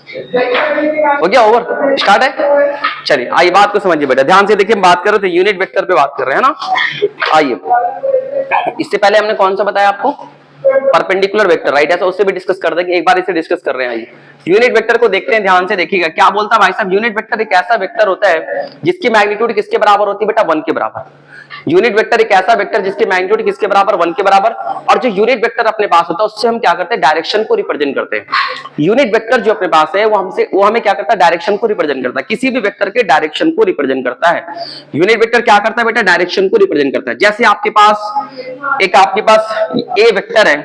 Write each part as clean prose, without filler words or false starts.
हो गया, over, start है। चलिए आइए बात को समझिए बेटा, ध्यान से देखिए, हम बात कर रहे थे यूनिट वेक्टर पे बात कर रहे हैं ना। आइए, इससे पहले हमने कौन सा बताया आपको, परपेंडिकुलर वेक्टर, राइट, ऐसा उससे भी डिस्कस कर देंगे, एक बार इसे डिस्कस कर रहे हैं। आइए यूनिट वेक्टर को देखते हैं, ध्यान से देखिएगा क्या बोलता है भाई साहब। यूनिट वेक्टर एक ऐसा वेक्टर होता है जिसकी मैग्नीट्यूड किसके बराबर होती है बेटा, 1 के बराबर। यूनिट वेक्टर एक ऐसा वेक्टर जिसकी मैग्नीट्यूड किसके बराबर, 1 के बराबर। और जो यूनिट वेक्टर अपने पास होता है उससे हम क्या करते हैं, डायरेक्शन को रिप्रेजेंट करते हैं। यूनिट वेक्टर जो अपने पास है वो हमें क्या करता है, डायरेक्शन को रिप्रेजेंट करता है, किसी भी वेक्टर के डायरेक्शन को रिप्रेजेंट करता है। यूनिट वेक्टर क्या करता है बेटा, डायरेक्शन को रिप्रेजेंट करता है। जैसे आपके पास ए वेक्टर है,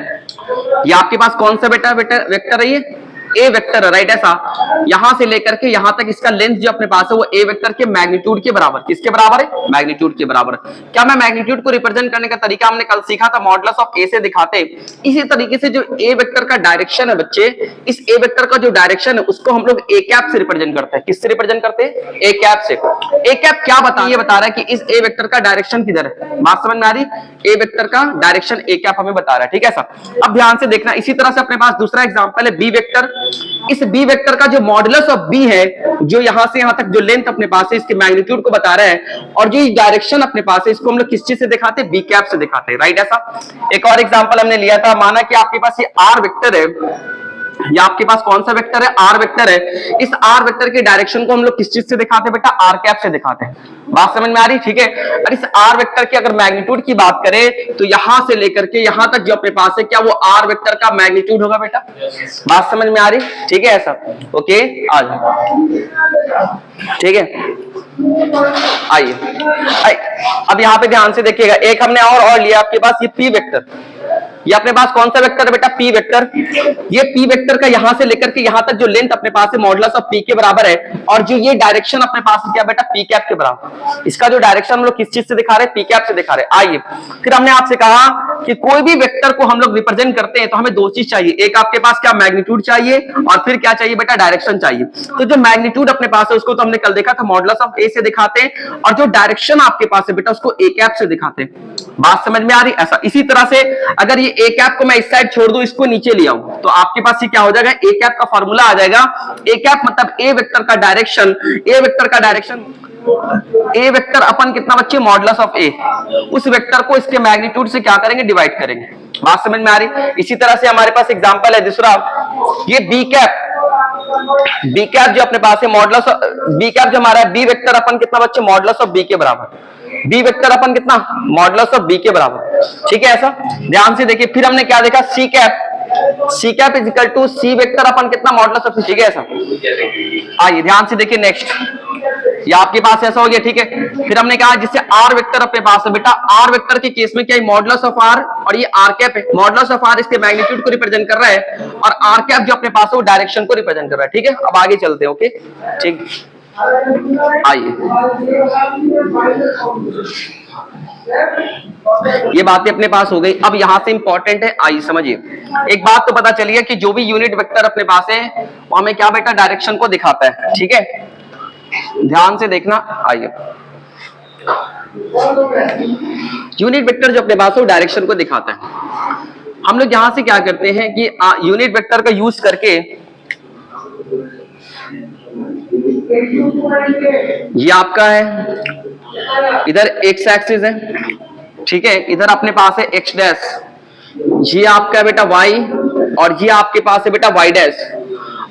ये आपके पास कौन सा बेटा वेक्टर है, ये ए वेक्टर है, राइट, ऐसा यहां से लेकर के यहां तक इसका लेंथ जो अपने पास है वो ए वेक्टर के मैग्नीट्यूड के बराबर, किसके बराबर है, मैग्नीट्यूड के बराबर। क्या मैं मैग्नीट्यूड को रिप्रेजेंट करने का तरीका हमने कल सीखा था, मॉडुलस ऑफ ए से दिखाते। इसी तरीके से जो ए वेक्टर का डायरेक्शन है बच्चे, इस ए वेक्टर का जो डायरेक्शन है उसको हम लोग ए कैप से रिप्रेजेंट करते हैं। किससे रिप्रेजेंट करते हैं, ए कैप से। ए कैप क्या बता, ये बता रहा है कि इस ए वेक्टर का डायरेक्शन किधर है, बात समझ में आ रही, ए वेक्टर का डायरेक्शन ए कैप हमें बता रहा है, ठीक है सर। अब ध्यान से देखना, इसी तरह से अपने पास दूसरा एग्जांपल है बी वेक्टर। इस बी वेक्टर का जो मॉडुलस ऑफ बी है, जो यहां से यहां तक जो लेंथ अपने पास है इसके मैग्नीट्यूड को बता रहा है, और जो डायरेक्शन अपने पास है इसको हम लोग किस चीज से दिखाते हैं, बी कैप से दिखाते हैं, राइट, ऐसा। एक और एग्जांपल हमने लिया था, माना कि आपके पास ये आर वेक्टर है, ये आपके पास कौन सा वेक्टर है, आर वेक्टर है। इस आर वेक्टर के डायरेक्शन को हम लोग किस चीज से दिखाते हैं बेटा, आर कैप से दिखाते हैं, बात समझ में आ रही, ठीक है। और इस आर वेक्टर की अगर मैग्नीट्यूड की बात करें तो यहां से लेकर के यहां तक जो अपने पास है, क्या वो आर वेक्टर का मैग्नीट्यूड होगा बेटा, बात समझ में आ रही, ठीक है, ऐसा, ओके, आ जाओ, ठीक है। आइए अब यहां पे ध्यान से देखिएगा, एक हमने और लिया आपके पास ये पी वेक्टर। ये अपने पास कौन सा वेक्टर है बेटा, पी वेक्टर। ये पी वेक्टर का यहां से लेकर के यहां तक जो लेंथ अपने पास है मॉडुलस ऑफ पी के बराबर है, और जो ये डायरेक्शन अपने पास है क्या बेटा, पी कैप के बराबर। इसका जो डायरेक्शन हम लोग किस चीज से दिखा रहे हैं, पी कैप से दिखा रहे हैं। आइए फिर हमने आपसे कहा कि कोई भी वेक्टर को हम लोग रिप्रेजेंट करते हैं तो हमें दो चीज चाहिए, एक आपके पास क्या मैग्नीट्यूड चाहिए, और फिर क्या चाहिए बेटा, डायरेक्शन चाहिए। तो जो मैग्नीट्यूड अपने पास है उसको तो हमने कल देखा था मॉडुलस ऑफ ए से दिखाते हैं, और जो डायरेक्शन आपके पास है बेटा उसको ए कैप से दिखाते हैं, बात समझ में आ रही, ऐसा। इसी तरह से अगर ये ए कैप को मैं इस साइड छोड़ दूं, इसको नीचे ले आऊं, तो आपके पास ये क्या हो जाएगा, ए कैप का फॉर्मूला आ जाएगा। ए कैप मतलब ए वेक्टर का डायरेक्शन, ए वेक्टर का डायरेक्शन, ए वेक्टर अपन कितना बच्चे, मॉडुलस ऑफ ए, उस वेक्टर को इसके मैग्नीट्यूड से क्या करेंगे, डिवाइड करेंगे, बात समझ में आ रही। इसी तरह से हमारे पास एग्जांपल है दूसरा, ये बी कैप, बी कैप जो अपने पास है मॉडुलस, बी कैप जो हमारा है, बी वेक्टर अपन कितना बच्चे, मॉडुलस ऑफ बी के बराबर, बी वेक्टर अपन कितना, मॉडुलस ऑफ बी के बराबर, ठीक है, ऐसा। ध्यान से देखिए, फिर हमने क्या देखा, C cap, C cap is equal to C vector अपन कितना, मॉडुलस ऑफ सी, ठीक है, ऐसा। आइए ध्यान से देखिए नेक्स्ट, ये आपके पास ऐसा हो गया, ठीक है। फिर हमने कहा जिससे आर वेक्टर अपने पास है बेटा, आर वेक्टर के केस में क्या है, मॉडुलस ऑफ आर, और ये आर कैप है, मॉडुलस ऑफ आर इसके मैग्नीट्यूड को रिप्रेजेंट कर रहा है, और आर कैप जो अपने पास है वो डायरेक्शन को रिप्रेजेंट कर रहा है, ठीक है। अब आगे चलते हैं, ओके, ठीक। आइए ये बातें अपने पास हो गई, अब यहां से इंपॉर्टेंट है, आइए समझिए। एक बात तो पता चली है कि जो भी यूनिट वेक्टर अपने पास है वो हमें क्या बेटा, डायरेक्शन को दिखाता है, ठीक है, ध्यान से देखना। आइए यूनिट वेक्टर जो अपने पास है वो डायरेक्शन को दिखाता है। हम लोग यहां से क्या करते हैं कि यूनिट वेक्टर का यूज करके, ये आपका है, इधर एक्स एक्सिस है, ठीक है, इधर अपने पास है एक्स डैश, ये आपका है बेटा वाई, और ये आपके पास है बेटा वाई डैश,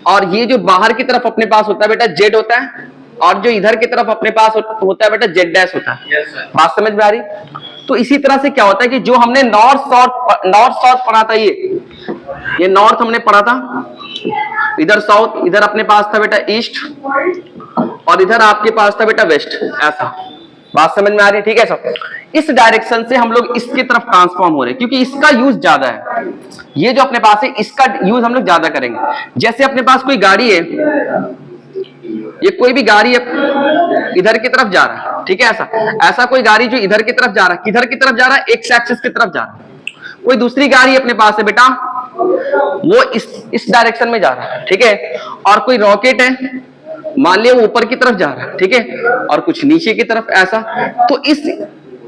और ये जो बाहर की तरफ अपने पास होता है बेटा जेड होता है, और जो इधर की तरफ अपने पास होता है बेटा जेड डैश होता है, बात समझ में आ रही। तो इसी तरह से क्या होता है कि जो हमने नॉर्थ साउथ पढ़ा था, ये नॉर्थ हमने पढ़ा था, इधर साउथ, इधर अपने पास था बेटा ईस्ट, और इधर आपके पास था बेटा वेस्ट, ऐसा, बात समझ में आ रही है, ठीक है सब। इस डायरेक्शन से हम लोग इसकी तरफ ट्रांसफॉर्म हो रहे हैं क्योंकि इसका यूज ज्यादा है, ये जो अपने पास है इसका यूज हम लोग ज्यादा करेंगे। जैसे अपने पास कोई गाड़ी है, ये कोई भी गाड़ी है इधर की तरफ जा रहा है, ठीक है, ऐसा कोई गाड़ी जो इधर की तरफ जा रहा है, किधर की तरफ जा रहा है, एक्स एक्सिस की तरफ जा रहा है। कोई दूसरी गाड़ी अपने पास है बेटा, वो इस डायरेक्शन में जा रहा है, ठीक है, और कोई रॉकेट है, मान लिया वो ऊपर की तरफ जा रहा है, ठीक है, और कुछ नीचे की तरफ, ऐसा। तो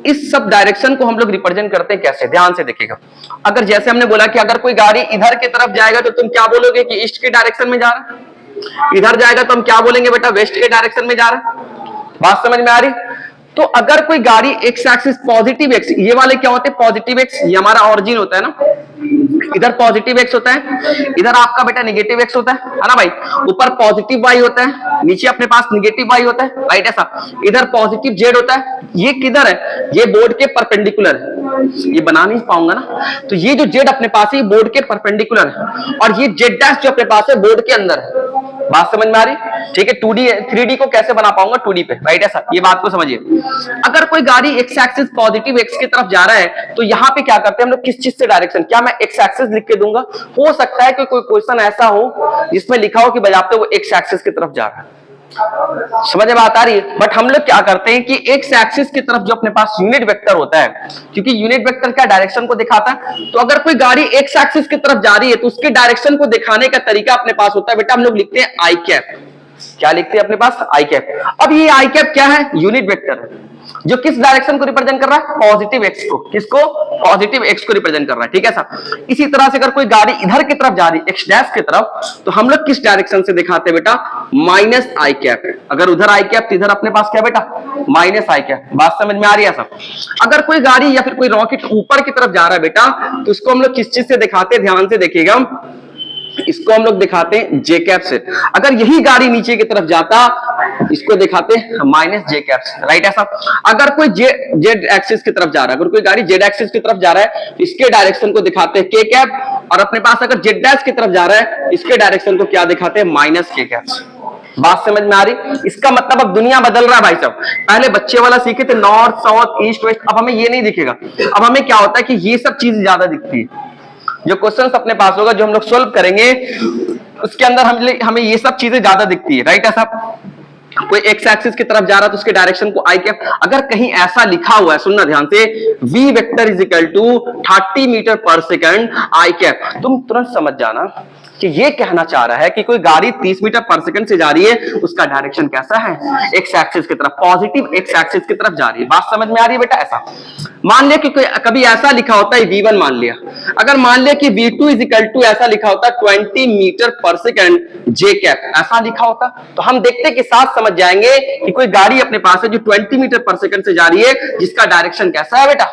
इस सब डायरेक्शन को हम लोग रिप्रेजेंट करते हैं कैसे, ध्यान से देखिएगा। अगर जैसे हमने बोला कि अगर कोई गाड़ी इधर की तरफ जाएगा तो तुम क्या बोलोगे कि ईस्ट की डायरेक्शन में जा रहा है, इधर जाएगा तो हम क्या बोलेंगे बेटा, वेस्ट के डायरेक्शन में जा रहा है। बात समझ में आ रही? तो अगर कोई गाड़ी एक्स एक्सिस पॉजिटिव एक्स, ये वाले क्या होते हैं पॉजिटिव एक्स, ये हमारा ऑरिजिन होता है ना, इधर पॉजिटिव एक्स होता है, इधर आपका बेटा नेगेटिव एक्स होता है ना भाई, ऊपर पॉजिटिव वाई होता है, नीचे अपने पास नेगेटिव वाई होता है, राइट ऐसा, इधर पॉजिटिव जेड होता है, ये किधर है, ये बोर्ड के परपेंडिकुलर है, ये बना नहीं पाऊंगा ना, तो ये जो जेड अपने पास है बोर्ड के परपेंडिकुलर है, और ये जेड डैश जो अपने पास है बोर्ड के अंदर है। बात समझ में आ रही? ठीक है, 2D 3D को कैसे बना पाऊंगा 2D पे, राइट ऐसा, ये बात को समझिए। अगर कोई गाड़ी एक्स एक्सिस पॉजिटिव एक्स की तरफ जा रहा है तो यहाँ पे क्या करते हैं हम लोग, किस चीज से डायरेक्शन, क्या मैं एक्स एक्सिस लिख के दूंगा? हो सकता है कि कोई क्वेश्चन ऐसा हो जिसमें लिखा हो कि बजाते वो एक्स एक्सिस की तरफ जा रहा है, समझ में बात आ रही है? बट हम लोग क्या करते हैं कि एक्स एक्सिस की तरफ जो अपने पास यूनिट वेक्टर होता है, क्योंकि यूनिट वेक्टर क्या डायरेक्शन को दिखाता है, तो अगर कोई गाड़ी एक्स एक्सिस की तरफ जा रही है तो उसके डायरेक्शन को दिखाने का तरीका अपने पास होता है बेटा, हम लोग लिखते हैं आई कैप। क्या लिखते हैं अपने पास? आई कैप। अब ये आई कैप क्या है? यूनिट वेक्टर है जो किस डायरेक्शन को रिप्रेजेंट कर रहा है? पॉजिटिव एक्स को। किसको? पॉजिटिव एक्स को रिप्रेजेंट कर रहा है, ठीक है सर। इसी तरह से अगर कोई गाड़ी इधर की तरफ जा रही है एक्स डैश की तरफ, तो हम लोग किस डायरेक्शन से दिखाते हैं बेटा? Minus I cap. अगर उधर आई कैप तो इधर अपने पास क्या बेटा? Minus I cap. बात समझ में आ रही है सब? अगर कोई गाड़ी या फिर कोई रॉकेट ऊपर की तरफ जा रहा है बेटा, तो इसको हम लोग किस चीज से दिखाते हैं? ध्यान से देखिएगा, इसको हम लोग दिखाते हैं जे कैप से। अगर यही गाड़ी नीचे की तरफ जाता, इसको दिखाते हैं माइनस जे कैप से, राइट ऐसा। अगर कोई जेड एक्सिस की तरफ जा रहा है, अगर कोई गाड़ी जेड एक्सिस की तरफ जा रहा है तो इसके डायरेक्शन को दिखाते हैं के कैप, और अपने पास अगर जेड डैश की तरफ जा रहा है इसके डायरेक्शन को क्या दिखाते हैं? माइनस के कैप। बात समझ में आ रही? इसका मतलब अब दुनिया बदल रहा है भाई साहब। पहले बच्चे वाला सीखे थे नॉर्थ साउथ ईस्ट वेस्ट, अब हमें ये नहीं दिखेगा। अब हमें क्या होता है कि ये सब चीज ज्यादा दिखती है। जो क्वेश्चन अपने पास होगा, जो हम लोग सोल्व करेंगे, उसके अंदर हमें ये सब चीजें ज्यादा दिखती है, राइट ऐसा। कोई एक्स एक्सिस की तरफ जा रहा है तो उसके डायरेक्शन को आई कैप। अगर कहीं ऐसा लिखा हुआ है, सुनना ध्यान से, v vector is equal to 30 metre per second I cap, तुम तुरंत समझ जाना कि ये कहना चाह रहा है कि कोई गाड़ी 30 मीटर पर सेकंड से जा रही है, उसका डायरेक्शन कैसा है? एक्स एक्सिस की तरफ, पॉजिटिव एक्स एक्सिस की तरफ जा रही है। बात समझ में आ रही है बेटा? ऐसा मान लिया कि कोई कभी ऐसा लिखा होता है v1 मान लिया, अगर मान लिया कि v2 इज इक्वल टू ऐसा लिखा होता है 20 मीटर पर सेकंड जे कैप, ऐसा लिखा होता, तो हम देखते के साथ समझ जाएंगे कि कोई गाड़ी अपने पास है जो 20 मीटर पर सेकंड से जा रही है, जिसका डायरेक्शन कैसा है बेटा?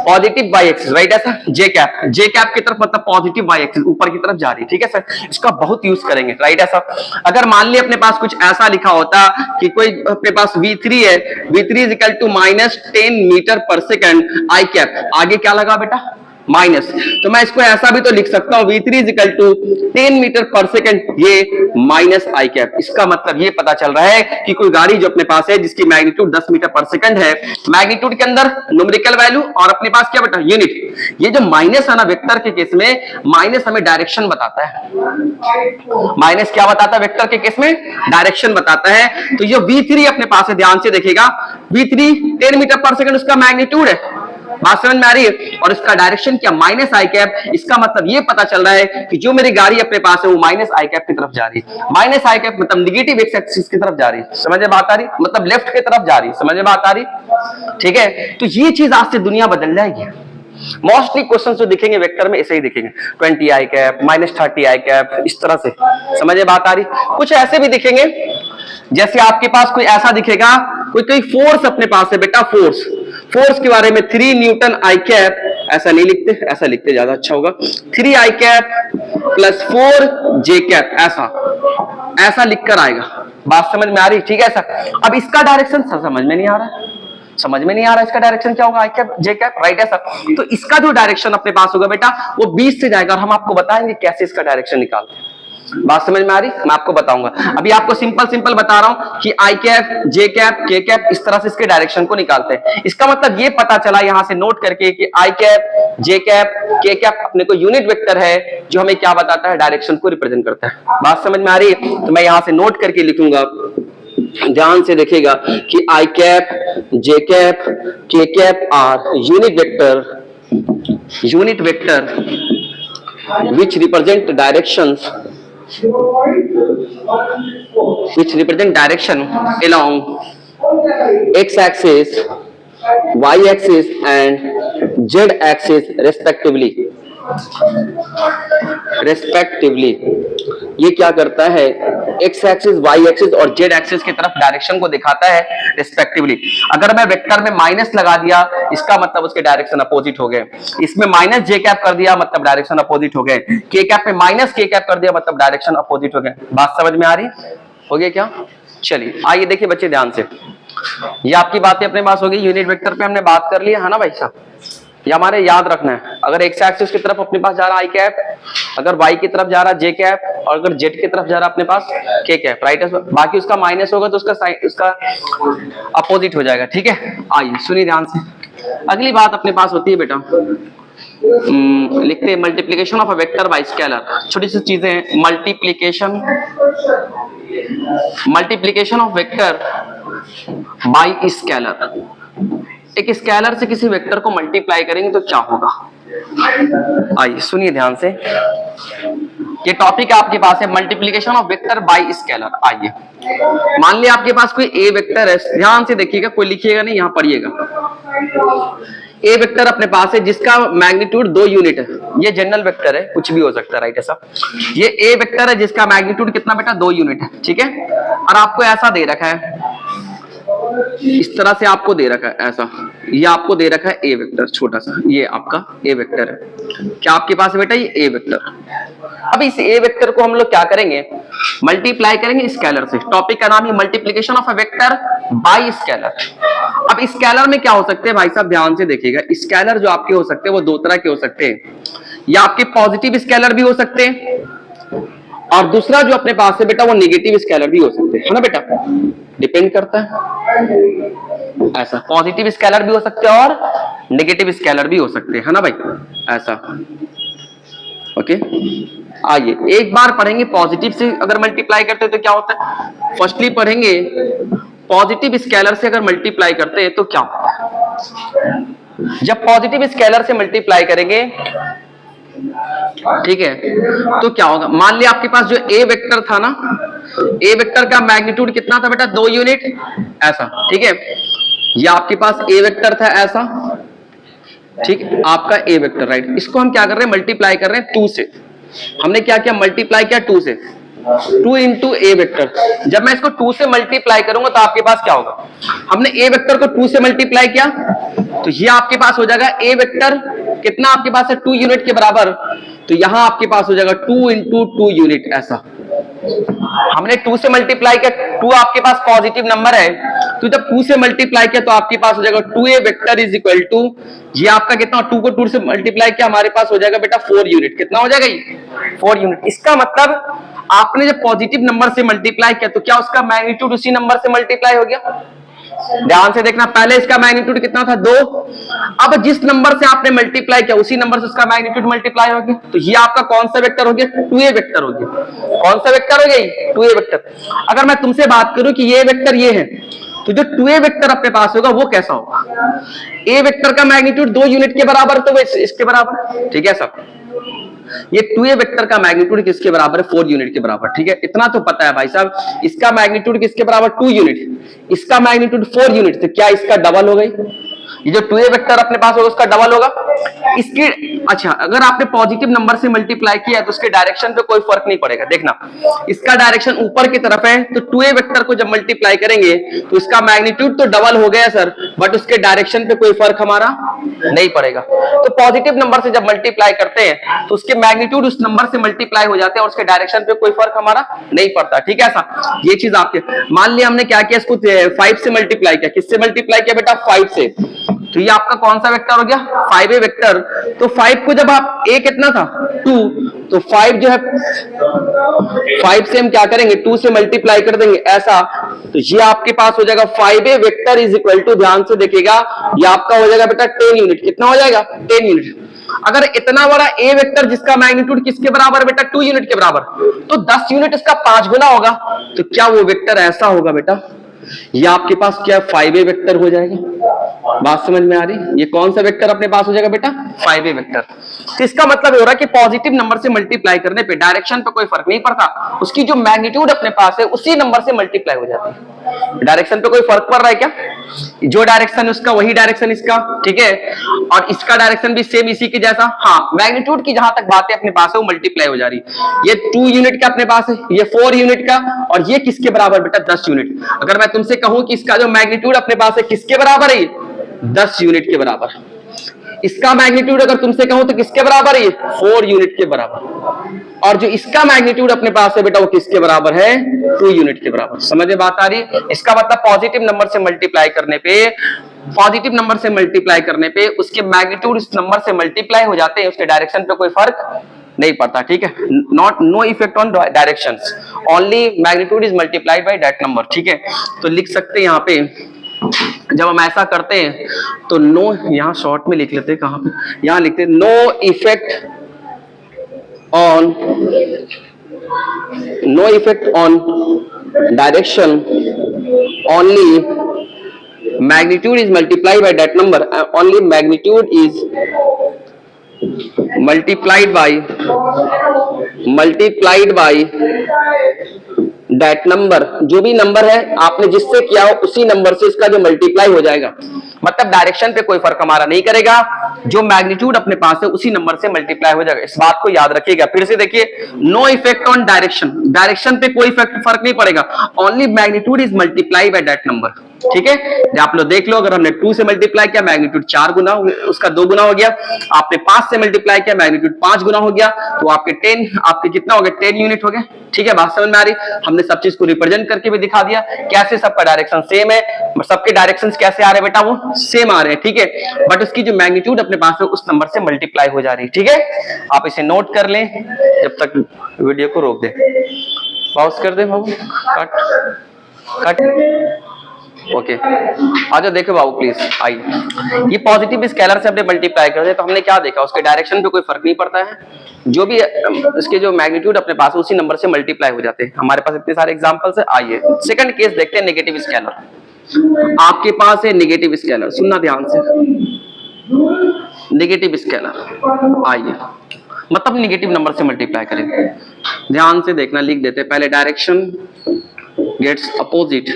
पॉजिटिव वाई एक्सिस, राइट ऐसा। जे कैप की तरफ मतलब पॉजिटिव वाई एक्सिस, ऊपर की तरफ जा रही है, ठीक है सर। इसका बहुत यूज करेंगे, राइट ऐसा। अगर मान लिया अपने पास कुछ ऐसा लिखा होता कि कोई अपने पास v3 है, v3 is equal to minus 10 metre per second I cap, आगे क्या लगा बेटा? माइनस, तो मैं इसको ऐसा भी तो लिख सकता हूं v3 is equal to 10 metre per second, ये माइनस आई कैप। इसका मतलब ये पता चल रहा है कि कोई गाड़ी जो अपने पास है जिसकी मैग्नीट्यूड 10 मीटर पर सेकंड है, मैग्नीट्यूड के अंदर न्यूमेरिकल वैल्यू और अपने पास क्या बेटा? यूनिट। ये जो माइनस है ना वेक्टर के केस में, माइनस हमें डायरेक्शन बताता है। माइनस क्या बताता है वेक्टर के केस में? डायरेक्शन बताता है। तो ये v3 अपने पास है, ध्यान से देखिएगा, v3 10 मीटर पर सेकंड उसका मैग्नीट्यूड है। बात समझ में आ रही है? और इसका डायरेक्शन क्या? Minus I cap. इसका मतलब ये पता चल रहा है कि जो मेरी गाड़ी अपने पास है वो माइनस आई कैप की तरफ जा रही है। माइनस आई कैप मतलब निगेटिव एक्स एक्सिस की तरफ जा रही है, समझ में बात आ रही? मतलब लेफ्ट की तरफ जा रही है, समझ में बात आ रही? ठीक है, तो ये चीज आज से दुनिया बदल जाएगी। मोस्टली क्वेश्चन जो दिखेंगे वेक्टर में ऐसे ही दिखेंगे, 20 आई कैप, माइनस 30 आई कैप, इस तरह से, समझ में बात आ रही? कुछ ऐसे भी दिखेंगे, जैसे आपके पास कोई ऐसा दिखेगा, कोई फोर्स अपने पास है बेटा, फोर्स के बारे में 3 न्यूटन आई कैप, ऐसा नहीं लिखते, ऐसा लिखते ज्यादा अच्छा होगा, 3 आई कैप प्लस 4 जे कैप, ऐसा लिखकर आएगा। बात समझ में आ रही? ठीक है सर। अब इसका डायरेक्शन समझ में नहीं आ रहा है, समझ में नहीं आ रहा इसका डायरेक्शन क्या होगा? आई कैप जे कैप, राइट है सर। तो इसका जो डायरेक्शन अपने पास होगा बेटा वो 20 से जाएगा, और हम आपको बताएंगे कैसे इसका डायरेक्शन निकालते हैं। बात समझ में आ रही? मैं आपको बताऊंगा। अभी आपको सिंपल बता रहा हूं कि I cap, J cap, K cap, इस तरह से इसके डायरेक्शन को निकालते हैं। इसका मतलब ये पता चला यहां से नोट करके कि I cap, J cap, K cap अपने को यूनिट वेक्टर है जो हमें क्या बताता है? डायरेक्शन को रिप्रेजेंट करता है। बात समझ में आ रही है? तो मैं यहां से नोट करके लिखूंगा, ध्यान से देखिएगा कि I cap, J cap, K cap are unit vector which represent directions along x axis, y axis and z axis respectively। ये क्या करता है, एक्स एक्सिस, वाई एक्सिस और जेड एक्सिस की तरफ डायरेक्शन को दिखाता है रिस्पेक्टिवली। अगर मैं वेक्टर में माइनस लगा दिया, इसका मतलब उसके डायरेक्शन अपोजिट हो गए। इसमें माइनस जे कैप कर दिया, मतलब डायरेक्शन अपोजिट हो गए। के कैप में माइनस के कैप कर दिया, मतलब डायरेक्शन अपोजिट हो गए। बात समझ में आ रही हो गया क्या? चलिए आइए देखिए बच्चे ध्यान से, ये आपकी बातें अपने पास होगी। यूनिट वेक्टर पे हमने बात कर लिया है ना भाई साहब, ये हमारे याद रखना है। अगर एक्स एक्सिस की तरफ अपने पास जा रहा आई कैप, अगर वाई की तरफ जा रहा जे कैप, और अगर जेड की तरफ जा रहा अपने पास के कैप, राइट है। बाकी उसका माइनस होगा तो उसका अपोजिट हो जाएगा, ठीक है। आइए सुनिए ध्यान से, अगली बात अपने पास होती है बेटा, लिखते हैं multiplication of a vector by scalar. छोटी सी चीजें हैं, multiplication of vector by scalar. एक स्केलर से किसी वेक्टर को मल्टीप्लाई करेंगे तो क्या होगा, आइए सुनिए ध्यान से। ये टॉपिक आपके पास है multiplication of vector by scalar. आइए मान लिया आपके पास कोई ए वेक्टर है, ध्यान से देखिएगा, कोई लिखिएगा नहीं, यहां पढ़िएगा। ए वेक्टर अपने पास है जिसका मैग्नीट्यूड 2 यूनिट है। ये जनरल वेक्टर है, कुछ भी हो सकता है, राइट ऐसा। ये ए वेक्टर है जिसका मैग्नीट्यूड कितना बेटा, 2 यूनिट है, ठीक है। और आपको ऐसा दे रखा है, इस तरह से आपको दे रखा है ऐसा, ये आपको दे रखा है ए वेक्टर छोटा सा, ये आपका ए वेक्टर है। क्या आपके पास है बेटा, ये ए वेक्टर। अब इस ए वेक्टर को हम लोग क्या करेंगे, मल्टीप्लाई करेंगे स्केलर से। टॉपिक का नाम है multiplication of a vector by scalar. अब स्केलर में क्या हो सकते हैं भाई साहब, ध्यान से देखिएगा। स्केलर जो आपके हो सकते हैं वो 2 तरह के हो सकते हैं, या आपके पॉजिटिव स्केलर भी हो सकते हैं, और दूसरा जो अपने पास है बेटा वो नेगेटिव स्केलर भी हो सकते हैं, है ना बेटा, डिपेंड करता है। ऐसा पॉजिटिव स्केलर भी हो सकते हैं और नेगेटिव स्केलर भी हो सकते हैं, है ना भाई, ऐसा। ओके, आइए एक बार पढ़ेंगे पॉजिटिव से अगर मल्टीप्लाई करते हैं तो क्या होता है। फर्स्टली पढ़ेंगे पॉजिटिव स्केलर से अगर मल्टीप्लाई करते हैं तो क्या होता है। जब पॉजिटिव स्केलर से मल्टीप्लाई करेंगे, ठीक है, तो क्या होगा, मान लिया आपके पास जो ए वेक्टर था ना, ए वेक्टर का मैग्नीट्यूड कितना था बेटा, 2 यूनिट, ऐसा, ठीक है। ये आपके पास ए वेक्टर था ऐसा, ठीक है, आपका ए वेक्टर, राइट। इसको हम क्या कर रहे हैं, मल्टीप्लाई कर रहे हैं 2 से। हमने क्या किया, मल्टीप्लाई किया 2 से, 2 इंटू ए वेक्टर। जब मैं इसको 2 से मल्टीप्लाई करूंगा तो आपके पास क्या होगा, हमने ए वेक्टर को 2 से मल्टीप्लाई किया तो ये आपके पास हो जाएगा ए वेक्टर कितना आपके पास है, 2 यूनिट के बराबर। तो यहां आपके पास हो जाएगा 2 इंटू 2 यूनिट, ऐसा। हमने 2 से मल्टीप्लाई किया, 2 आपके पास पॉजिटिव नंबर है, तो जब 2 से मल्टीप्लाई किया तो आपके पास हो जाएगा 2a vector is equal to, ये आपका कितना, 2 को 2 से मल्टीप्लाई किया, हमारे पास हो जाएगा बेटा 4 यूनिट। कितना हो जाएगा ये, 4 यूनिट। इसका मतलब आपने जब पॉजिटिव नंबर से मल्टीप्लाई किया तो क्या उसका मैग्नीट्यूड उसी नंबर से मल्टीप्लाई हो गया। ध्यान से देखना, पहले इसका मैग्नीट्यूड कितना था, 2। अब जिस नंबर से आपने मल्टीप्लाई किया उसी नंबर से उसका मैग्नीट्यूड मल्टीप्लाई हो गया, तो ये आपका कौन सा वेक्टर हो गया, 2a वेक्टर हो गया। कौन सा वेक्टर हो गया, 2a वेक्टर। अगर मैं तुमसे बात करूं कि ये वेक्टर ये है, तो जो 2a वेक्टर अपने पास होगा वो कैसा होगा, a वेक्टर का मैग्नीट्यूड 2 यूनिट के बराबर, तो इसके बराबर, ठीक है सब। ये 2a वेक्टर का मैग्नीट्यूड किसके बराबर है, 4 यूनिट के बराबर, ठीक है। इतना तो पता है भाई साहब, इसका मैग्नीट्यूड किसके बराबर, 2 यूनिट, इसका मैग्नीट्यूड 4 यूनिट, तो क्या इसका डबल हो गई, ये जो 2a वेक्टर अपने पास होगा उसका डबल होगा इसकी। अच्छा, अगर आपने पॉजिटिव नंबर से मल्टीप्लाई किया तो उसके डायरेक्शन पे कोई फर्क नहीं पड़ेगा। देखना, इसका डायरेक्शन ऊपर की तरफ है, तो 2a वेक्टर को जब मल्टीप्लाई करेंगे तो इसका मैग्नीट्यूड तो डबल हो गया सर, बट उसके डायरेक्शन पे कोई फर्क हमारा नहीं पड़ेगा। तो पॉजिटिव नंबर से जब मल्टीप्लाई करते हैं तो उसके मैग्नीट्यूड उस नंबर से मल्टीप्लाई हो जाते हैं और उसके डायरेक्शन पे कोई फर्क हमारा नहीं पड़ता, ठीक है ऐसा। ये चीज आपके, मान लिया हमने क्या किया, इसको 5 से मल्टीप्लाई किया, किससे मल्टीप्लाई किया बेटा, 5 से, तो ये आपका कौन सा वेक्टर हो गया, 5a वेक्टर। तो 5 को जब आप, a कितना था 2, तो 5 जो है 5 से हम क्या करेंगे, 2 से मल्टीप्लाई कर देंगे ऐसा, तो ये आपके पास हो जाएगा 5a vector is equal to, ध्यान से देखिएगा, ये आपका हो जाएगा बेटा 10 यूनिट। कितना हो जाएगा, 10 यूनिट। अगर इतना बड़ा a वेक्टर जिसका मैग्नीट्यूड किसके बराबर है बेटा, 2 यूनिट के बराबर, तो 10 यूनिट इसका 5 गुना होगा, तो क्या वो वेक्टर ऐसा होगा बेटा, ये आपके पास क्या 5a वेक्टर हो जाएगा। बात समझ में आ रही, ये कौन सा वेक्टर अपने पास हो जाएगा बेटा, 5a वेक्टर। तो इसका मतलब हो रहा है कि पॉजिटिव नंबर से मल्टीप्लाई करने पे डायरेक्शन पे कोई फर्क नहीं पड़ता, उसकी जो मैग्नीट्यूड अपने पास है उसी नंबर से मल्टीप्लाई हो जाती है। डायरेक्शन पे कोई फर्क पड़ रहा है क्या, जो डायरेक्शन उसका वही डायरेक्शन इसका, ठीक है, और इसका डायरेक्शन भी सेम इसी के जैसा। हाँ, मैग्नीट्यूड की जहां तक बात है अपने पास है वो मल्टीप्लाई हो जा रही है। ये 2 यूनिट का अपने पास है, ये 4 यूनिट का, और ये किसके बराबर बेटा 10 यूनिट। अगर मैं तुमसे कहूं कि इसका जो मैग्नीट्यूड अपने पास है किसके बराबर है, 10 यूनिट के बराबर। इसका मैग्नीट्यूड अगर तुमसे कहूं तो किसके बराबर है, 4 यूनिट के बराबर। और जो इसका मैग्नीट्यूड अपने पास है बेटा वो किसके बराबर है, 2 यूनिट के बराबर। समझ में बात आ रही है। इसका मतलब पॉजिटिव नंबर से मल्टीप्लाई करने पे, पॉजिटिव नंबर से मल्टीप्लाई करने पे उसके मैग्नीट्यूड इस नंबर से मल्टीप्लाई हो जाते हैं, उसके डायरेक्शन पे कोई फर्क नहीं पड़ता, ठीक है। Not know effect on directions, only magnitude is multiplied by that number, ठीक है। तो लिख सकते हैं यहाँ पे, जब हम ऐसा करते हैं तो नो, यहां शॉर्ट में लिख लेते हैं, कहां पे, यहां लिखते हैं no effect on direction, only magnitude is multiplied by that number, only magnitude is multiplied by that number. जो भी नंबर है आपने जिससे किया हो उसी नंबर से इसका जो मल्टीप्लाई हो जाएगा, मतलब डायरेक्शन पे कोई फर्क हमारा नहीं करेगा, जो मैग्नीट्यूड अपने पास है उसी नंबर से मल्टीप्लाई हो जाएगा। इस बात को याद रखिएगा। फिर से देखिए, no effect on direction, direction पे कोई फर्क नहीं पड़ेगा, only magnitude is multiply by that number, ठीक है। आप लोग देख लो, अगर हमने 2 से मल्टीप्लाई किया मैग्नीट्यूड 4 गुना, उसका 2 गुना हो गया। आपने 5 से मल्टीप्लाई किया मैग्नीट्यूड 5 गुना हो गया, तो आपके 10, आपके कितना हो गया, 10 यूनिट हो गया, ठीक है। बात समझ में आ रही। हमने सब चीज को रिप्रेजेंट करके भी दिखा दिया कैसे सबका डायरेक्शन सेम है, सबके डायरेक्शंस कैसे आ रहे हैं बेटा, वो सेम आ रहे हैं, ठीक है। बट उसकी जो मैग्नीट्यूड अपने पास है उस नंबर से मल्टीप्लाई हो जा रही है, ठीक है। आप इसे नोट कर लें, जब तक वीडियो को रोक दे, पॉज कर दे बाबू, कट, ओके। आजा देखो बाबू प्लीज, आइए। ये पॉजिटिव स्केलर से हमने मल्टीप्लाई कर दिया, तो हमने क्या देखा, उसके डायरेक्शन पे कोई फर्क नहीं पड़ता है, जो भी इसके जो मैग्नीट्यूड अपने पास है उसी नंबर से मल्टीप्लाई हो जाते हैं। हमारे पास इतने सारे एग्जांपल्स है। आइए सेकंड केस देखते हैं, नेगेटिव स्केलर। आपके पास है नेगेटिव स्केलर, सुनना ध्यान से, नेगेटिव स्केलर। आइए, मतलब नेगेटिव नंबर से मल्टीप्लाई करेंगे, ध्यान से देखना, लिख देते हैं पहले, डायरेक्शन गेट्स अपोजिट,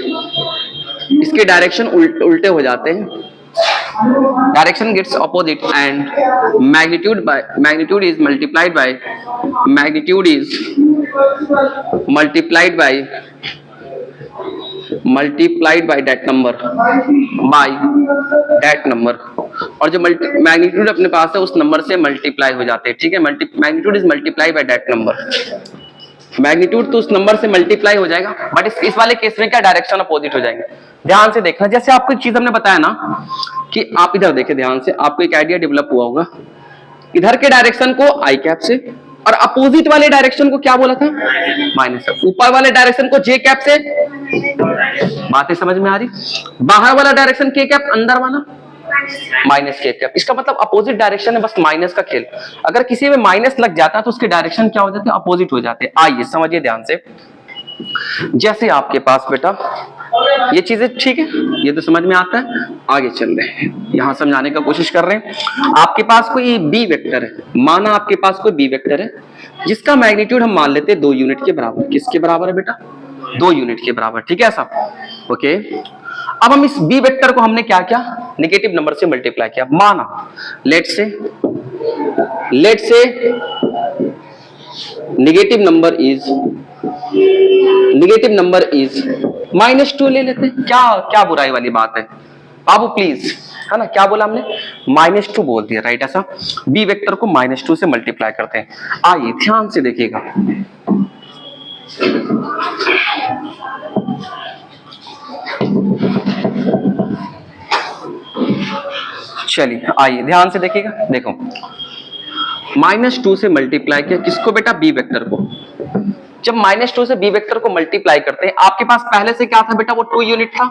इसके डायरेक्शन उल्टे हो जाते हैं, direction gets opposite and magnitude is multiplied by that number, और जो मैग्नीट्यूड अपने पास है उस नंबर से मल्टीप्लाई हो जाते हैं, ठीक है। Magnitude is multiply by that number, magnitude तो उस नंबर से मल्टीप्लाई हो जाएगा, बट इस वाले केस में क्या, डायरेक्शन अपोजिट हो जाएंगे। ध्यान से देखना, जैसे आपको एक चीज हमने बताया ना कि आप इधर देखें, ध्यान से, आपको एक आइडिया डेवलप हुआ होगा, इधर के डायरेक्शन को आई कैप से, और अपोजिट वाले डायरेक्शन को क्या बोला था, माइनस, ऊपर वाले डायरेक्शन को जे कैप से। बातें समझ में आ रही। बाहर वाला डायरेक्शन के कैप, अंदर वाला माइनस के कैप। इसका मतलब अपोजिट डायरेक्शन है, बस माइनस का खेल। अगर किसी में माइनस लग जाता है तो उसके डायरेक्शन क्या हो जाते हैं, अपोजिट हो जाते हैं। आइए समझिए ध्यान से, जैसे आपके पास बेटा ये चीजें, ठीक है, ये तो समझ में आता है, आगे चल रहे हैं, यहां समझाने का कोशिश कर रहे हैं। आपके पास कोई बी वेक्टर है, माना आपके पास कोई बी वेक्टर है जिसका मैग्नीट्यूड हम मान लेते हैं 2 यूनिट के बराबर। किसके बराबर है बेटा, 2 यूनिट के बराबर, ठीक है ऐसा, ओके। अब हम इस बी वेक्टर को हमने क्या किया, नेगेटिव नंबर से मल्टीप्लाई किया। माना let's say negative number is -2 ले लेते हैं। क्या बुराई वाली बात है बाबू, प्लीज, है ना, क्या बोला हमने, -2 बोल दिया, राइट। ऐसा बी वेक्टर को -2 से मल्टीप्लाई करते हैं। आइए ध्यान से देखिएगा, चलिए आइए ध्यान से देखिएगा, देखो -2 से मल्टीप्लाई किया किसको बेटा, बी वेक्टर को। जब -2 से बी वेक्टर को मल्टीप्लाई करते हैं, आपके पास पहले से क्या था बेटा, वो 2 यूनिट था।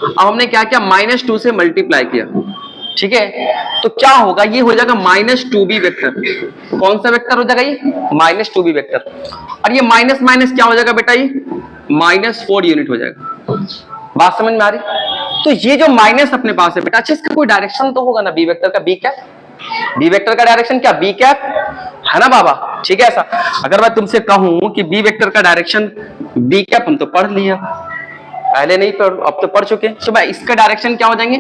अब हमने क्या किया, -2 से मल्टीप्लाई किया, ठीक है। तो क्या होगा, ये हो जाएगा -2b वेक्टर। कौन सा वेक्टर हो जाएगा ये, -2b वेक्टर। और ये माइनस माइनस क्या हो जाएगा बेटा, ये -4 यूनिट हो जाएगा। बात समझ में आ रही। तो ये जो माइनस अपने पास है बेटा, अच्छा इसका कोई डायरेक्शन तो होगा ना, बी वेक्टर का, बी कैप, बी वेक्टर का डायरेक्शन क्या, बी कैप, है ना बाबा, ठीक है। ऐसा अगर मैं तुमसे कहूं कि बी वेक्टर का डायरेक्शन बी कैप, हम तो पढ़ लिया, पहले नहीं पढ़, अब तो पढ़ चुके, तो भाई इसका डायरेक्शन क्या हो जाएंगे,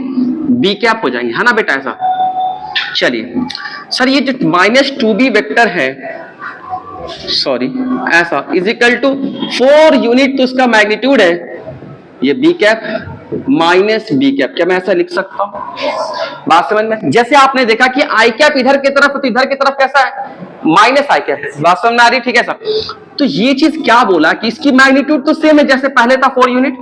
बी कैप हो जाएंगे, है ना बेटा ऐसा। चलिए सर ये जो -2b वेक्टर है, सॉरी ऐसा, इज इक्वल टू 4 यूनिट, तो उसका मैग्नीट्यूड है ये B cap minus B cap. क्या मैं ऐसा लिख सकता हूं, बात समझ में? जैसे आपने देखा कि आई कैप इधर की तरफ, तो इधर की तरफ कैसा है, माइनस आई कैप, बात समझ में आ रही, ठीक है सर। तो ये चीज क्या बोला कि इसकी मैग्नीट्यूड तो सेम है जैसे पहले था 4 यूनिट,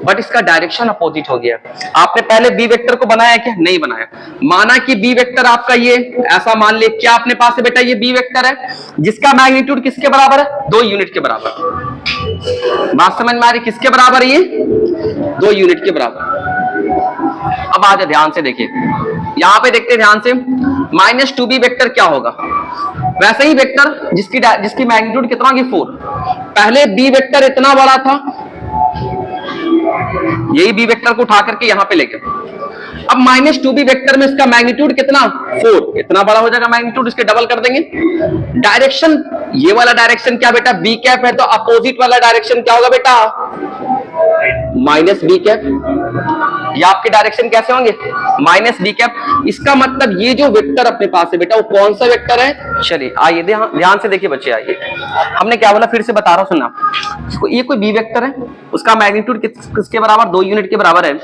बट इसका डायरेक्शन अपोजिट हो गया। आपने पहले बी वेक्टर को बनाया क्या, नहीं बनाया, माना कि बी वेक्टर आपका ये ऐसा मान ले, क्या अपने पास है बेटा ये बी वेक्टर है जिसका मैग्नीट्यूड किसके बराबर है, 2 यूनिट के बराबर। बात समझ में आ रही, किसके बराबर है ये, 2 यूनिट के बराबर। अब आ जाए ध्यान से देखिए, यहां पे देखते ध्यान से, -2b वेक्टर क्या होगा, वैसे ही वेक्टर जिसकी मैग्नीट्यूड कितना की 4, पहले बी वेक्टर इतना बड़ा था, यही बी वेक्टर को उठा करके यहां पे लेके, अब -2b वेक्टर में इसका मैग्नीट्यूड कितना 4, इतना बड़ा हो जाएगा मैग्नीट्यूड, इसके डबल कर देंगे। डायरेक्शन, ये वाला डायरेक्शन क्या बेटा, बी कैप है, तो अपोजिट वाला डायरेक्शन क्या होगा बेटा, माइनस बी कैप। ये आपके डायरेक्शन कैसे होंगे, माइनस बी कैप। इसका मतलब ये जो वेक्टर अपने पास है बेटा, वो कौन सा वेक्टर है, चलिए आइए ध्यान से देखिए बच्चे, आइए हमने क्या बोला, फिर से बता रहा हूं सुनना। ये कोई बी वेक्टर है, उसका मैग्नीट्यूड किसके बराबर, 2 यूनिट के बराबर है।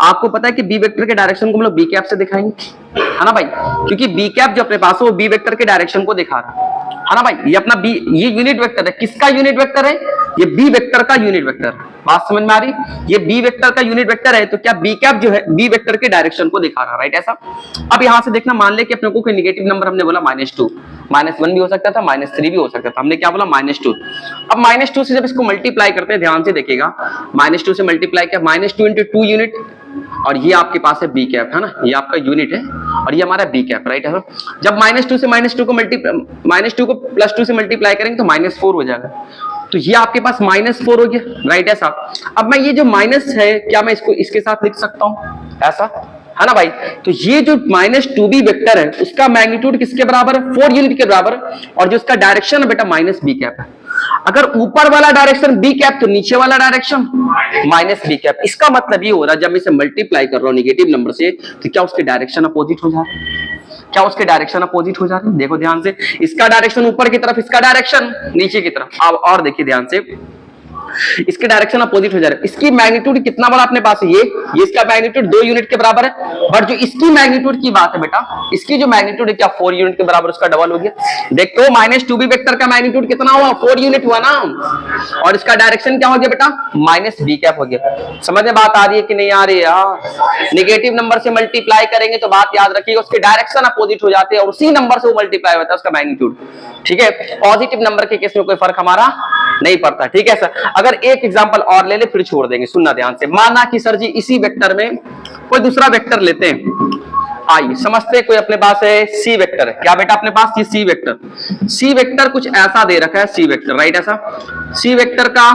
आपको पता है कि बी वेक्टर के डायरेक्शन को हम लोग बी कैप से दिखाएंगे, है ना भाई, क्योंकि बी कैप जो अपने पास है वो बी वेक्टर के डायरेक्शन को दिखा रहा है ना भाई। ये अपना बी, ये यूनिट वेक्टर है, किसका यूनिट वेक्टर है, ये बी वेक्टर का यूनिट वेक्टर। बात समझ में आ रही, ये बी वेक्टर का यूनिट वेक्टर है, तो क्या बी कैप जो है बी वेक्टर के डायरेक्शन को दिखा रहा है, राइट ऐसा। अब यहां से देखना, मान ले कि अपने को कोई नेगेटिव नंबर हमने बोला -2, -1 भी हो सकता था, -3 भी हो सकता था, हमने क्या बोला -2। अब -2 से जब इसको मल्टीप्लाई करते हैं, ध्यान से देखिएगा, -2 से मल्टीप्लाई किया, -2 × 2 यूनिट, और ये आपके पास है बी कैप, है ना, ये आपका यूनिट है और ये हमारा बी कैप, राइट है। जब -2 से -2 को -2 को +2 से मल्टीप्लाई करेंगे तो -4 हो जाएगा, तो ये आपके पास -4 हो गया, राइट ऐसा। अब मैं ये जो माइनस है, क्या मैं इसको इसके साथ लिख सकता हूं ऐसा, है ना भाई। तो ये जो -2b वेक्टर है उसका मैग्नीट्यूड किसके बराबर है, 4 यूनिट के बराबर, और जो उसका डायरेक्शन है बेटा माइनस बी कैप है। अगर ऊपर वाला डायरेक्शन बी कैप तो नीचे वाला डायरेक्शन माइनस बी कैप। इसका मतलब ये हो रहा है जब मैं इसे मल्टीप्लाई कर रहा हूं नेगेटिव नंबर से, तो क्या उसके डायरेक्शन अपोजिट हो जा रहे हैं, क्या उसके डायरेक्शन अपोजिट हो जा रहे हैं। देखो ध्यान से, इसका डायरेक्शन ऊपर की तरफ, इसका डायरेक्शन नीचे की तरफ। अब और देखिए ध्यान से, इसके डायरेक्शन अपोजिट हो जा रहे हैं। इसकी मैग्नीट्यूड कितना बड़ा अपने पास है, ये इसका मैग्नीट्यूड 2 यूनिट के बराबर है, बट जो इसकी मैग्नीट्यूड की बात है बेटा, इसकी जो मैग्नीट्यूड है क्या 4 यूनिट के बराबर, उसका डबल हो गया। देखो -2b वेक्टर का मैग्नीट्यूड कितना हुआ, 4 यूनिट हुआ ना, और इसका डायरेक्शन क्या हो गया बेटा, माइनस बी कैप हो गया। समझ में बात आ रही है कि नहीं आ रही है यार। नेगेटिव नंबर से मल्टीप्लाई करेंगे तो बात याद रखिएगा, उसके डायरेक्शन अपोजिट हो जाते हैं और उसी नंबर से वो मल्टीप्लाई होता है उसका मैग्नीट्यूड, ठीक है। पॉजिटिव नंबर के केस में कोई फर्क हमारा नहीं पड़ता, ठीक है सर। अगर एक एग्जांपल और ले ले फिर छोड़ देंगे, सुनना ध्यान से। माना कि सर जी इसी वेक्टर में कोई दूसरा वेक्टर लेते हैं, आइए समझते हैं। कोई अपने पास है सी वेक्टर है, क्या बेटा अपने पास ये सी वेक्टर कुछ ऐसा दे रखा है, सी वेक्टर, राइट ऐसा। सी वेक्टर का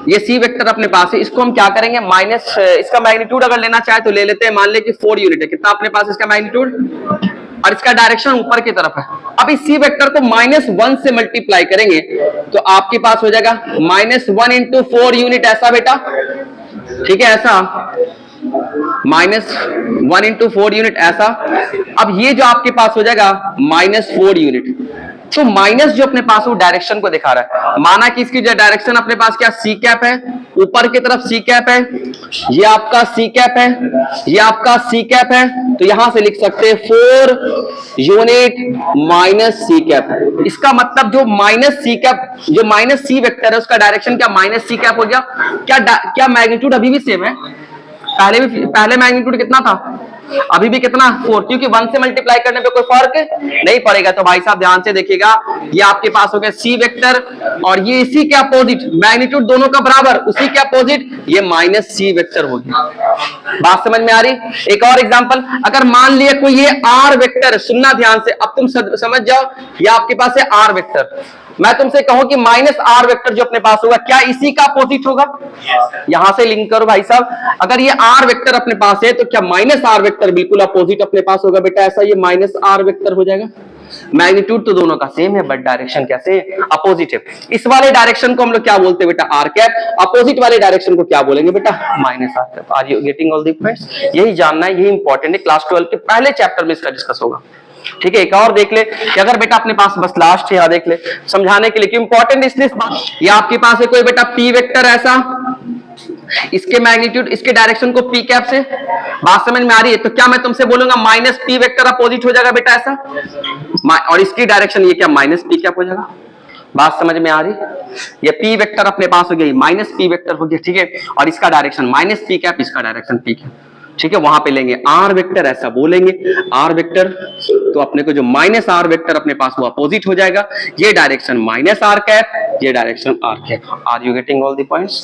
ये सी वेक्टर अपने पास है, इसको हम क्या करेंगे, माइनस, इसका मैग्नीट्यूड अगर लेना चाहे तो ले लेते हैं, मान ले कि 4 यूनिट है, कितना अपने पास इसका मैग्नीट्यूड, और इसका डायरेक्शन ऊपर की तरफ है। अब इस सी वेक्टर को -1 से मल्टीप्लाई करेंगे तो आपके पास हो जाएगा -1 × 4 यूनिट, ऐसा बेटा, ठीक है ऐसा, -1 × 4 यूनिट ऐसा। अब ये जो आपके पास हो जाएगा -4 यूनिट, तो माइनस जो अपने पास वो डायरेक्शन को दिखा रहा है। माना कि इसकी जो डायरेक्शन अपने पास क्या सी कैप है, ऊपर की तरफ सी कैप है, ये आपका सी कैप है, ये आपका सी कैप है, तो यहां से लिख सकते हैं 4 यूनिट माइनस सी कैप। इसका मतलब जो माइनस सी कैप, जो माइनस सी वेक्टर है उसका डायरेक्शन क्या माइनस सी कैप हो गया। क्या मैग्नीट्यूड अभी भी सेम है, पहले मैग्नीट्यूड कितना था, अभी भी कितना 4, क्योंकि 1 से मल्टीप्लाई करने पे कोई फर्क नहीं पड़ेगा। तो भाई साहब ध्यान से देखिएगा, ये आपके पास हो गया सी वेक्टर, और ये इसी के अपोजिट, मैग्नीट्यूड दोनों का बराबर, उसी के अपोजिट ये -c वेक्टर हो गया। बात समझ में आ रही। एक और एग्जांपल, अगर मान लिया कोई ये r वेक्टर, सुनना ध्यान से, अब तुम समझ जाओ, ये आपके पास है r वेक्टर। मैं तुमसे कहूं कि -r वेक्टर जो अपने पास होगा क्या इसी का अपोजिट होगा, यहां से लिंक करो भाई साहब। अगर ये r वेक्टर अपने पास है तो क्या -r वेक्टर बिल्कुल अपोजिट अपने पास होगा बेटा, ऐसा ये -r वेक्टर हो जाएगा। मैग्नीट्यूड तो दोनों का सेम है बट डायरेक्शन कैसे अपोजिट है। इस वाले डायरेक्शन को हम लोग क्या बोलते हैं बेटा आर कैप, अपोजिट वाले डायरेक्शन को क्या बोलेंगे बेटा minus R cap. Are you getting all the points? यही जानना है, यही इंपॉर्टेंट है, क्लास 12 के पहले चैप्टर में इसका डिस्कस होगा। ठीक है, एक और देख ले कि अगर बेटा अपने पास बस लास्ट है, देख ले समझाने के लिए कि इंपॉर्टेंट इसलिए ये आपके पास है कोई बेटा पी वेक्टर ऐसा, इसके मैग्नीट्यूड इसके डायरेक्शन को पी कैप से, बात समझ में आ रही है? तो क्या मैं तुमसे बोलूंगा माइनस पी वेक्टर अपोजिट हो जाएगा बेटा ऐसा, और इसकी डायरेक्शन ये क्या माइनस पी कैप हो जाएगा। बात समझ में आ रही? ये पी वेक्टर अपने पास हो गया, माइनस पी वेक्टर हो गया, ठीक है, और इसका डायरेक्शन माइनस पी कैप, इसका डायरेक्शन पी कैप, ठीक है। वहां पे लेंगे आर वेक्टर ऐसा बोलेंगे, आर वेक्टर तो अपने को जो माइनस आर वेक्टर अपने पास वो अपोजिट हो जाएगा, ये डायरेक्शन माइनस आर कैप, ये direction R cap. Are you getting all the points?